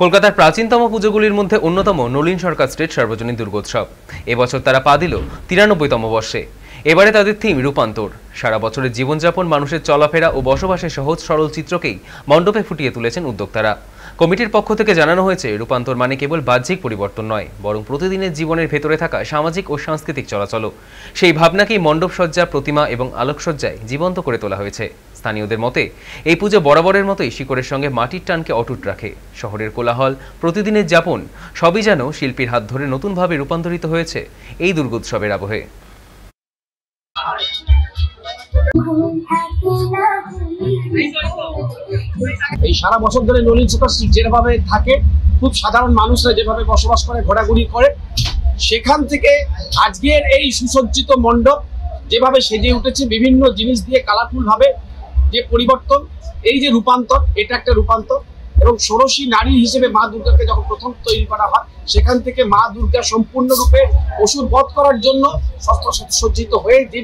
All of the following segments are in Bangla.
কলকাতার প্রাচীনতম পুজোগুলির মধ্যে অন্যতম নলিন সরকার স্ট্রিট সার্বজনীন দুর্গোৎসব। এবছর তারা পা দিল 93তম বর্ষে। এবারে তাদের থিম রূপান্তর। সারা বছরের জীবনযাপন, মানুষের চলাফেরা ও বসবাসের সহজ সরল চিত্রকেই মণ্ডপে ফুটিয়ে তুলেছেন উদ্যোক্তারা। কমিটির পক্ষ থেকে জানানো হয়েছে, রূপান্তর মানে কেবল বাহ্যিক পরিবর্তন নয়, বরং প্রতিদিনের জীবনের ভেতরে থাকা সামাজিক ও সাংস্কৃতিক চলাচল। সেই ভাবনাকেই মণ্ডপসজ্জা, প্রতিমা এবং আলোকসজ্জায় জীবন্ত করে তোলা হয়েছে। স্থানীয়দের মতে এই পুজো বরাবরের মতোই শিকড়ের সঙ্গে মাটির টানকে অটুট রাখে। শহরের কোলাহল, প্রতিদিনের যাপন সবই যেন শিল্পীর হাত ধরে নতুনভাবে রূপান্তরিত হয়েছে এই দুর্গোৎসবের আবহে। এই সারা বছর ধরে নলিন সরকার স্ট্রিট যেভাবে থাকে, খুব সাধারণ মানুষরা যেভাবে বসবাস করে, ঘোরাঘুরি করে, সেখান থেকে আজকের এই সুসজ্জিত মণ্ডপ যেভাবে সেজে উঠেছে, বিভিন্ন জিনিস দিয়ে কালারফুল ভাবে যে পরিবর্তন, এই যে রূপান্তর, এটা একটা রূপান্তর। এবং ষোড়শী নারী হিসেবে মা দুর্গাকে যখন প্রথম তৈরি করা হয়, সেখান থেকে মা দুর্গা সম্পূর্ণরূপে অসুর বধ করার জন্য সজ্জিত হয়ে যে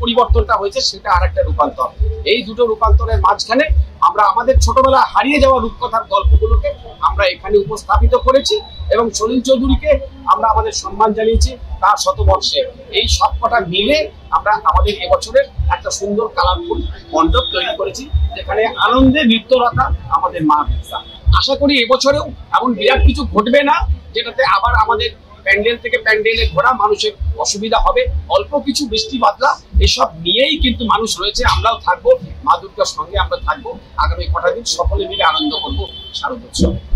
পরিবর্তনটা হয়েছে, সেটা আর একটা রূপান্তর। এই দুটো রূপান্তরের মাঝখানে আমরা আমাদের ছোটবেলা হারিয়ে যাওয়া রূপকথার গল্পগুলোকে আমরা এখানে উপস্থাপিত করেছি এবং সলিল চৌধুরীকে আমরা আমাদের সম্মান জানিয়েছি তার শতবর্ষে। এই সবকটা মিলে আমরা আমাদের এবছরের একটা সুন্দর কালারফুল মণ্ডপ তৈরি করেছি, যেখানে আনন্দে নৃত্যরতা আমাদের মা দুর্গা। আশা করি এবছরেও এমন বিরাট কিছু ঘটবে না যেটাতে আবার আমাদের প্যান্ডেল থেকে প্যান্ডেলে ঘোরা মানুষের অসুবিধা হবে। অল্প কিছু বৃষ্টি বাদলা এসব নিয়েই কিন্তু মানুষ রয়েছে। আমরাও থাকবো, মা দুর্গার সঙ্গে আমরা থাকবো। আগামী কটা দিন সকলে মিলে আনন্দ করবো শারদোৎসবে।